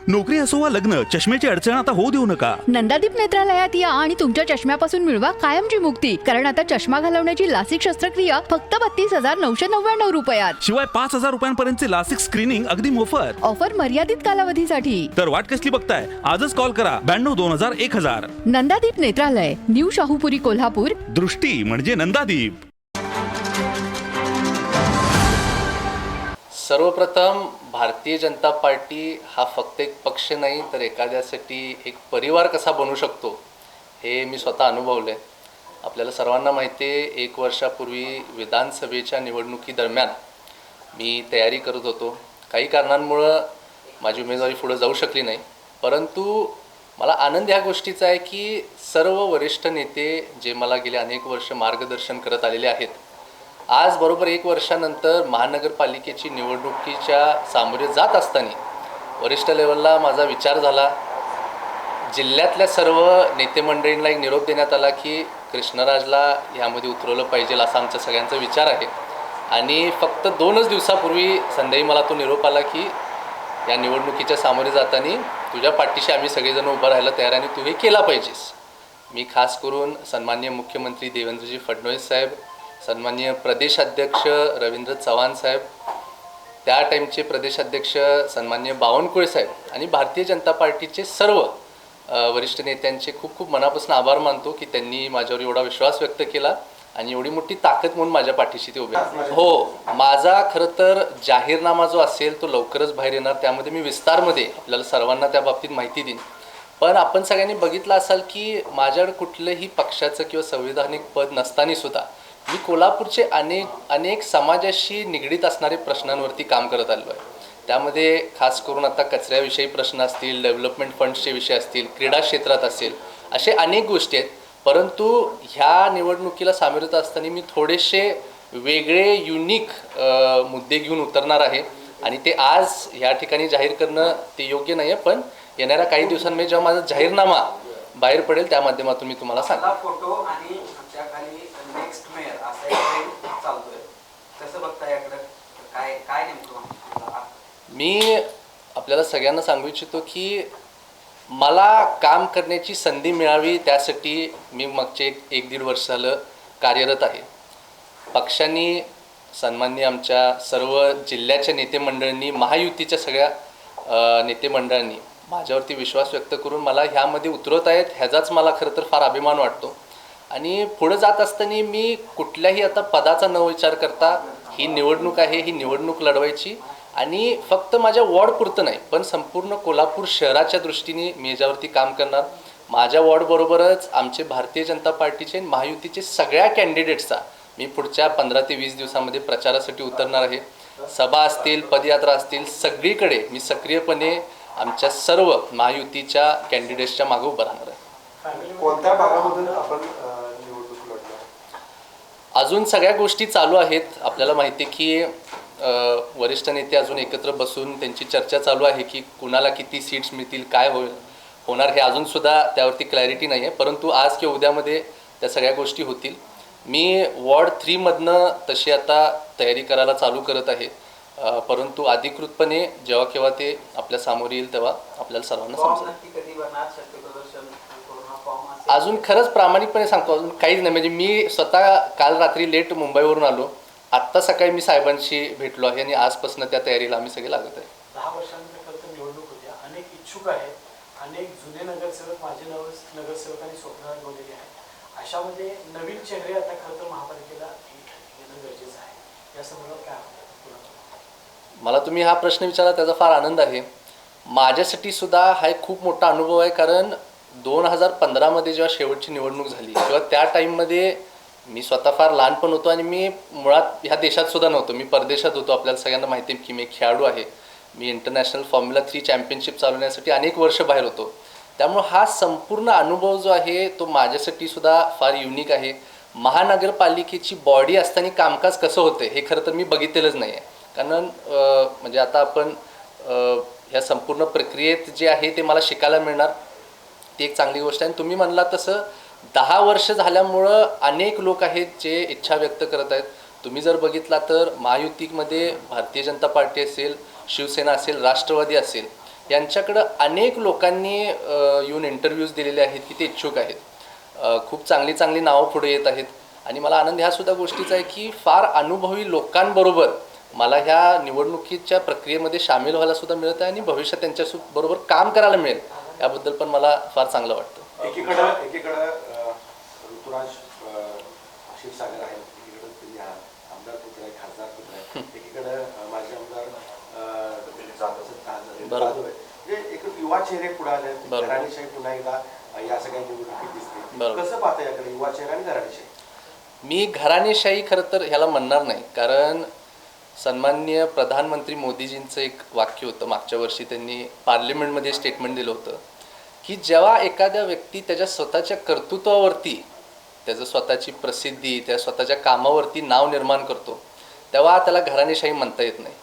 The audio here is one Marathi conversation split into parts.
नोकरी असो वा लग्न, चष्म्याची अडचण आता होऊ देऊ नका. नंदादीप नेत्रालयात या आणि तुमच्या चष्म्यापासून मिळवा कायमची मुक्ती. कारण आता चष्मा घालवण्याची लासिक शस्त्रक्रिया फक्त 32,999 रुपयात. शिवाय 5,000 रुपयांपर्यंतचे लासिक स्क्रीनिंग अगदी मोफत. ऑफर मर्यादित कालावधीसाठी. तर वाट कसली बघताय, आजच कॉल करा 92-2000-1000. नंदादीप नेत्रालय, न्यू शाहूपुरी, कोल्हापूर. दृष्टी म्हणजे नंदादीप. सर्वप्रथम भारतीय जनता पार्टी हा फक्त एक पक्ष नाही तर एखाद्यासाठी एक परिवार कसा बनू शकतो हे मी स्वतः अनुभवलं आहे. आपल्याला सर्वांना माहिती आहे, 1 वर्षापूर्वी विधानसभेच्या निवडणुकीदरम्यान मी तयारी करत होतो. काही कारणांमुळं माझी उमेदवारी पुढे जाऊ शकली नाही, परंतु मला आनंद ह्या गोष्टीचा आहे की सर्व वरिष्ठ नेते जे मला गेले अनेक वर्ष मार्गदर्शन करत आलेले आहेत, आज बरोबर 1 वर्षानंतर महानगरपालिकेची निवडणुकीच्या सामोरे जात असताना वरिष्ठ लेवलला माझा विचार झाला. जिल्ह्यातल्या सर्व नेते मंडळींना एक निरोप देण्यात आला की कृष्णराजला ह्यामध्ये उतरवलं पाहिजे असा आमचा सगळ्यांचा विचार आहे. आणि फक्त 2च दिवसापूर्वी संध्याकाळी मला तो निरोप आला की या निवडणुकीच्या सामोरे जाताना तुझ्या पाठीशी आम्ही सगळेजण उभं राहायला तयार आणि तू हे केला पाहिजेस. मी खास करून सन्माननीय मुख्यमंत्री देवेंद्रजी फडणवीस साहेब, सन्माननीय प्रदेशाध्यक्ष रवींद्र चव्हाण साहेब, त्या टाईमचे प्रदेशाध्यक्ष सन्माननीय बावनकुळे साहेब आणि भारतीय जनता पार्टीचे सर्व वरिष्ठ नेत्यांचे खूप खूप मनापासून आभार मानतो की त्यांनी माझ्यावर एवढा विश्वास व्यक्त केला आणि एवढी मोठी ताकद म्हणून माझ्या पाठीशी ते उभे. हो, माझा खरं तर जाहीरनामा जो असेल तो लवकरच बाहेर येणार. त्यामध्ये मी विस्तारमध्ये आपल्याला सर्वांना त्या बाबतीत माहिती देईन. पण आपण सगळ्यांनी बघितलं असाल की माझ्याकडे कुठलंही पक्षाचं किंवा संविधानिक पद नसताना सुद्धा मी कोल्हापूरचे अनेक समाजाशी निगडीत असणारे प्रश्नांवरती काम करत आलो आहे. त्यामध्ये खास करून आता कचऱ्याविषयी प्रश्न असतील, डेव्हलपमेंट फंड्सचे विषय असतील, क्रीडा क्षेत्रात असेल, असे अनेक गोष्टी आहेत. परंतु ह्या निवडणुकीला सामोरत असताना मी थोडेसे वेगळे युनिक मुद्दे घेऊन उतरणार आहे आणि ते आज ह्या ठिकाणी जाहीर करणं ते योग्य नाही आहे. पण येणाऱ्या काही दिवसांमध्ये जेव्हा माझा जाहीरनामा बाहेर पडेल त्या माध्यमातून मी तुम्हाला सांगतो. फोटो आणि त्याखाली नेक्स्ट मेयर असा एक ट्रेंड चालतोय, कसं बघता याकडे? काय नेमकं मी आपल्याला सगळ्यांना सांगू इच्छितो की मला काम करण्याची संधी मिळावी त्यासाठी मी मागचे 1-1.5 वर्ष झालं कार्यरत आहे. पक्षांनी, सन्माननीय आमच्या सर्व जिल्ह्याच्या नेते मंडळींनी, महायुतीच्या सगळ्या नेते मंडळांनी माझ्यावरती विश्वास व्यक्त करून मला ह्यामध्ये उतरवत आहेत. ह्याचाच मला खरं तर फार अभिमान वाटतो. आणि पुढे जात असताना मी कुठल्याही आता पदाचा न विचार करता ही निवडणूक आहे, ही निवडणूक लढवायची आणि फक्त माझ्या वॉर्डपुरतं नाही पण संपूर्ण कोल्हापूर शहराच्या दृष्टीने मी याच्यावरती काम करणार. माझ्या वॉर्डबरोबरच आमचे भारतीय जनता पार्टीचे महायुतीचे सगळ्या कॅन्डिडेट्सचा मी पुढच्या 15 ते 20 दिवसामध्ये प्रचारासाठी उतरणार आहे. सभा असतील, पदयात्रा असतील, सगळीकडे मी सक्रियपणे आमच्या सर्व महायुतीच्या कॅन्डिडेट्सच्या मागे उभं राहणार आहे. कोणत्या भागामधून आपण निवडणूक लढणार? अजून सगळ्या गोष्टी चालू आहेत. आपल्याला माहिती आहे की वरिष्ठ नेते अजून एकत्र बसून त्यांची चर्चा चालू आहे की कुणाला किती सीट्स मिळतील, काय होणार हे अजूनसुद्धा त्यावरती क्लॅरिटी नाही आहे. परंतु आज किंवा उद्यामध्ये त्या सगळ्या गोष्टी होतील. मी वॉर्ड 3मधनं तशी आता तयारी करायला चालू करत आहे. परंतु अधिकृतपणे जेव्हा केव्हा ते आपल्या समोर येईल तेव्हा आपल्याला सर्वांना समजेल. अजून खरंच प्रामाणिकपणे सांगतो, अजून काहीच नाही. म्हणजे मी स्वतः काल रात्री लेट मुंबईवरून आलो, आत्ता सकाळी मी साहेबांशी भेटलो आहे आणि आजपासून त्या तयारीला आम्ही सगळे लागत आहे. 10 वर्षांनंतर खरं तर निवडणूक होती. अनेक इच्छुक आहेत, अनेक जुने नगरसेवक, माजी नगरसेवकांनी स्वप्न रंगवलेली आहे. अशामध्ये नवीन चेहरे आता खरं तर महापालिकेला येणं गरजेचं आहे. या संदर्भात काय मला तुम्ही हा प्रश्न विचारला त्याचा फार आनंद आहे. माझ्यासाठी सुद्धा हा एक खूप मोठा अनुभव आहे. कारण 2015मध्ये जेव्हा शेवटची निवडणूक झाली तेव्हा त्या टाईममध्ये मी स्वतः फार लहानपण होतो आणि मी मुळात ह्या देशात सुद्धा नव्हतो, मी परदेशात होतो. आपल्याला सगळ्यांना माहिती आहे की मी खेळाडू आहे. मी इंटरनॅशनल फॉर्म्युला 3 चॅम्पियनशिप चालवण्यासाठी अनेक वर्ष बाहेर होतो. त्यामुळं हा संपूर्ण अनुभव जो आहे तो माझ्यासाठी सुद्धा फार युनिक आहे. महानगरपालिकेची बॉडी असताना कामकाज कसं होतं हे खरं तर मी बघितलेलंच नाही आहे. कारण म्हणजे आता आपण ह्या संपूर्ण प्रक्रियेत जे आहे ते मला शिकायला मिळणार, ती एक चांगली गोष्ट आहे. आणि तुम्ही म्हणला तसं 10 वर्ष झाल्यामुळं अनेक लोक आहेत जे इच्छा व्यक्त करत आहेत. तुम्ही जर बघितला तर महायुतीमध्ये भारतीय जनता पार्टी असेल, शिवसेना असेल, राष्ट्रवादी असेल, यांच्याकडं अनेक लोकांनी येऊन इंटरव्ह्यूज दिलेले आहेत की ते इच्छुक आहेत. खूप चांगली चांगली नावं पुढे येत आहेत आणि मला आनंद ह्यासुद्धा गोष्टीचा आहे की फार अनुभवी लोकांबरोबर मला ह्या निवडणुकीच्या प्रक्रियेमध्ये सामील व्हायला सुद्धा मिळत आहे आणि भविष्यात त्यांच्याबरोबर काम करायला मिळेल याबद्दल पण मला फार चांगलं वाटतं. एकीकडं ऋतुराज क्षीरसागर आहेत, एकीकडं तुम्ही आमदार पुत्र आहे, खासदार पुत्र आहे, एकीकडं माजी आमदार जाधव आहे. म्हणजे एक युवा चेहरे पुढे आले, घराणेशाही पुन्हा एकदा या सगळ्या निवडणुकीत दिसते. कसं पाहता याकडे युवा चेहरा आणि घराणेशाही? मी घराणेशाही खरं तर ह्याला म्हणणार नाही, कारण सन्माननीय प्रधानमंत्री मोदीजींचं एक वाक्य होतं, मागच्या वर्षी त्यांनी पार्लिमेंटमध्ये स्टेटमेंट दिलं होतं की जेव्हा एखाद्या व्यक्ती त्याच्या स्वतःच्या कर्तृत्वावरती, त्याचं स्वतःची प्रसिद्धी, त्या स्वतःच्या कामावरती नाव निर्माण करतो तेव्हा त्याला घराणेशाही म्हणता येत नाही.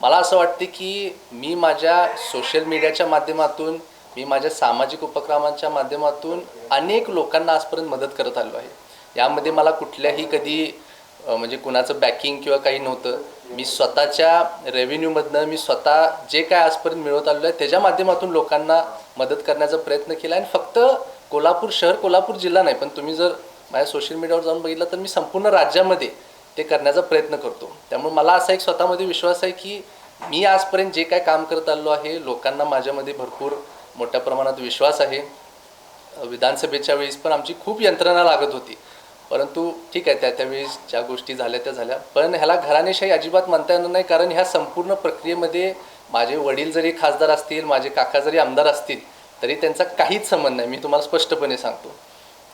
मला असं वाटते की मी माझ्या सोशल मीडियाच्या माध्यमातून, मी माझ्या सामाजिक उपक्रमांच्या माध्यमातून अनेक लोकांना आजपर्यंत मदत करत आलो आहे. यामध्ये मला कुठल्याही कधी म्हणजे कुणाचं बॅकिंग किंवा काही नव्हतं. मी स्वतःच्या रेव्हेन्यूमधनं मी स्वतः जे काय आजपर्यंत मिळवत आलेलो आहे त्याच्या माध्यमातून लोकांना मदत करण्याचा प्रयत्न केला. आणि फक्त कोल्हापूर शहर, कोल्हापूर जिल्हा नाही, पण तुम्ही जर माझ्या सोशल मीडियावर जाऊन बघितलं तर मी संपूर्ण राज्यामध्ये ते करण्याचा प्रयत्न करतो. त्यामुळे मला असा एक स्वतःमध्ये विश्वास आहे की मी आजपर्यंत जे काय काम करत आलो आहे, लोकांना माझ्यामध्ये भरपूर मोठ्या प्रमाणात विश्वास आहे. विधानसभेच्या वेळेस पण आमची खूप यंत्रणा लागत होती, परंतु ठीक आहे, त्यावेळेस ज्या गोष्टी झाल्या त्या झाल्या. पण ह्याला घराणेशाही अजिबात म्हणता येणार नाही, कारण ह्या संपूर्ण प्रक्रियेमध्ये माझे वडील जरी खासदार असतील, माझे काका जरी आमदार असतील, तरी त्यांचा काहीच संबंध नाही. मी तुम्हाला स्पष्टपणे सांगतो.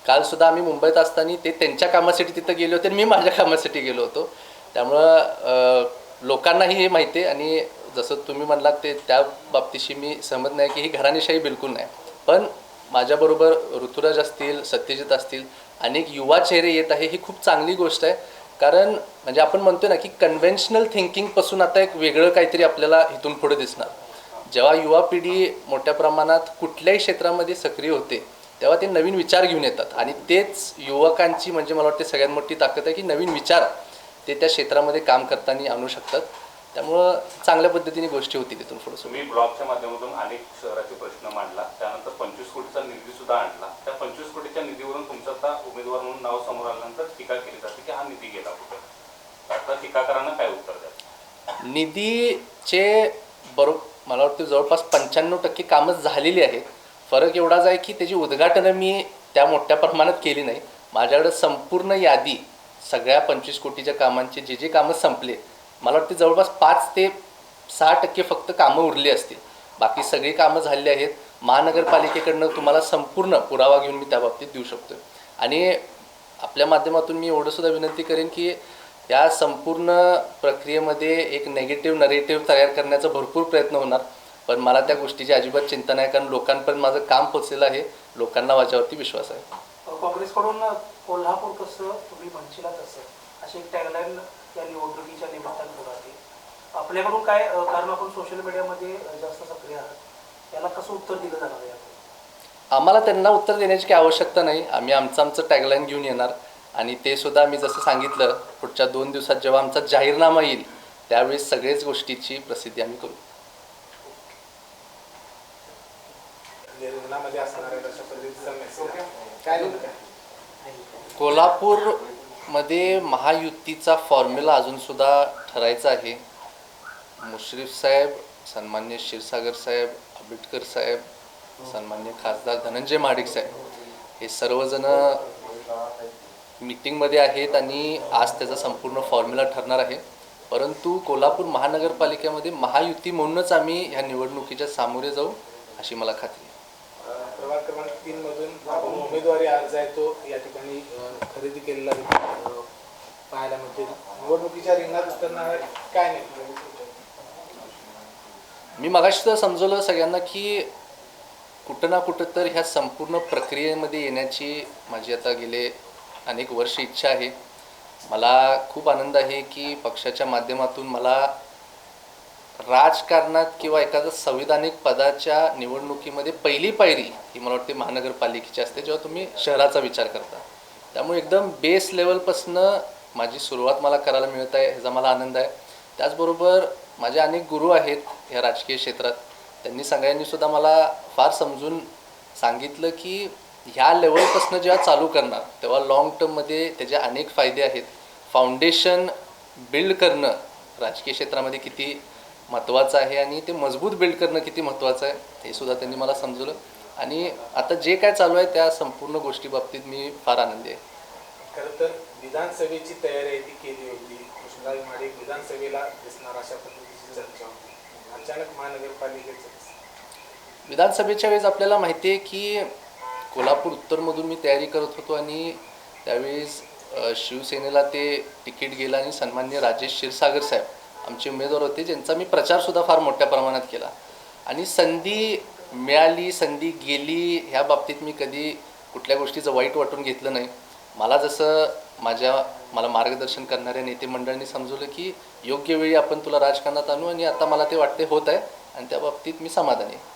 कालसुद्धा आम्ही मुंबईत असताना ते त्यांच्या कामासाठी तिथं गेले होते आणि मी माझ्या कामासाठी गेलो होतो. त्यामुळं लोकांनाही हे माहिती आहे. आणि जसं तुम्ही म्हणलात ते त्या बाबतीशी मी सहमत नाही की ही घराणेशाही बिलकुल नाही. पण माझ्याबरोबर ऋतुराज असतील, सत्यजित असतील, अनेक युवा चेहरे येत आहे, ही खूप चांगली गोष्ट आहे. कारण म्हणजे आपण म्हणतो ना की कन्व्हेन्शनल थिंकिंगपासून आता एक वेगळं काहीतरी आपल्याला इथून पुढे दिसणार. जेव्हा युवा पिढी मोठ्या प्रमाणात कुठल्याही क्षेत्रामध्ये सक्रिय होते तेव्हा ते नवीन विचार घेऊन येतात आणि तेच युवकांची म्हणजे मला वाटते सगळ्यात मोठी ताकद आहे की नवीन विचार ते त्या क्षेत्रामध्ये काम करताना आणू शकतात. त्यामुळं चांगल्या पद्धतीने गोष्टी होतील तिथून पुढे. तुम्ही ब्लॉगच्या माध्यमातून अनेक शहराचे प्रश्न मांडला, त्यानंतर 25 कोटीचा निधी सुद्धा आणला. त्या 25 कोटीच्या निधीवरून तुमचं आता उमेदवार म्हणून नाव समोर आल्यानंतर टीका केली जाते की हा निधी गेला कुठे. आता टीकाकारांना काय उत्तर द्या? निधीचे मला वाटतं जवळपास 95% कामं झालेली आहेत. फरक एवढाच आहे की त्याची उद्घाटनं मी त्या मोठ्या प्रमाणात केली नाही. माझ्याकडे संपूर्ण यादी सगळ्या 25 कोटीच्या कामांचे जे कामं संपले, मला वाटते जवळपास 5 ते 6% फक्त कामं उरली असतील. बाकी सगळी कामं झालेली आहेत. महानगरपालिकेकडनं तुम्हाला संपूर्ण पुरावा घेऊन मी त्या बाबतीत देऊ शकतो. आणि आपल्या माध्यमातून मी एवढंसुद्धा विनंती करेन की या संपूर्ण प्रक्रियेमध्ये एक नेगेटिव्ह नरेटिव्ह तयार करण्याचा भरपूर प्रयत्न होणार, पण मला त्या गोष्टीची अजिबात चिंता नाही, कारण लोकांपर्यंत माझं काम पोचलेलं आहे. लोकांना माझ्यावरती विश्वास आहे. काँग्रेसकडून कोल्हापूर कसं तुम्ही म्हणशीला तसं अशी एक टॅगलाईन या निवडणुकीच्या निमित्तानं पुढे आली. आपल्याकडून काय, कारण आपण सोशल मीडियामध्ये जास्त सक्रिय आहात, याला कसं उत्तर दिलं जाणार आहे? आम्हाला त्यांना उत्तर देण्याची काही आवश्यकता नाही. आम्ही आमचं टॅगलाईन घेऊन येणार आणि ते सुद्धा मी जसं सांगितलं पुढच्या 2 दिवसात जेव्हा आमचा जाहीरनामा येईल त्यावेळेस सगळेच गोष्टीची प्रसिद्धी आम्ही करू. कोल्हापूरमध्ये महायुतीचा फॉर्म्युला अजूनसुद्धा ठरायचा आहे. मुश्रीफ साहेब, सन्मान्य क्षीरसागर साहेब, आंबेडकर साहेब, सन्मान्य खासदार धनंजय महाडिक साहेब हे सर्वजण मीटिंगमध्ये आहेत आणि आज त्याचा संपूर्ण फॉर्म्युला ठरणार आहे. परंतु कोल्हापूर महानगरपालिकेमध्ये महायुती म्हणूनच आम्ही ह्या निवडणुकीच्या सामोरे जाऊ अशी मला खात्री आहे. प्रभाग क्रमांक 3 मधून उमेदवारी अर्ज आहे तो या ठिकाणी खरेदी केलेला पाहायला मिळते. निवडणुकीच्या रिंगणात उतरणार काय नाही. मी मगाशी तर समजवलं सगळ्यांना की कुठं ना कुठं तर ह्या संपूर्ण प्रक्रियेमध्ये येण्याची माझी आता गेले अनेक वर्ष इच्छा आहे. मला खूप आनंद आहे की पक्षाच्या माध्यमातून मला राजकारणात किंवा एखाद्या संविधानिक पदाच्या निवडणुकीमध्ये पहिली पायरी ही मला वाटते महानगरपालिकेची असते जेव्हा तुम्ही शहराचा विचार करता. त्यामुळे एकदम बेस लेवलपासनं माझी सुरुवात मला करायला मिळत आहे, ह्याचा मला आनंद आहे. त्याचबरोबर माझे अनेक गुरु आहेत ह्या राजकीय क्षेत्रात, त्यांनी सगळ्यांनी सुद्धा मला फार समजून सांगितलं की ह्या लेवलपासून जेव्हा चालू करणार तेव्हा लाँग टर्ममध्ये त्याचे अनेक फायदे आहेत. फाउंडेशन बिल्ड करणं राजकीय क्षेत्रामध्ये किती महत्त्वाचं आहे आणि ते मजबूत बिल्ड करणं किती महत्त्वाचं आहे हे सुद्धा त्यांनी मला समजवलं. आणि आता जे काय चालू आहे त्या संपूर्ण गोष्टी बाबतीत मी फार आनंदी आहे. खरं तर विधानसभेची तयारी आहे ती केली होती. कृष्णराज महाडिक विधानसभेला दिसणार अशा पद्धतीची चर्चा होती. अचानक महानगरपालिकेचं विधानसभेच्या वेळेस आपल्याला माहिती आहे की कोल्हापूर उत्तरमधून मी तयारी करत होतो आणि त्यावेळेस शिवसेनेला ते तिकीट गेलं आणि सन्माननीय राजेश क्षीरसागर साहेब आमचे उमेदवार होते, ज्यांचा मी प्रचारसुद्धा फार मोठ्या प्रमाणात केला. आणि संधी मिळाली संधी गेली ह्या बाबतीत मी कधी कुठल्या गोष्टीचं वाईट वाटून घेतलं नाही. मला जसं मला मार्गदर्शन करणाऱ्या नेते मंडळांनी समजवलं की योग्य वेळी आपण तुला राजकारणात आणू आणि आता मला ते वाटते होत आहे आणि त्या बाबतीत मी समाधानी आहे.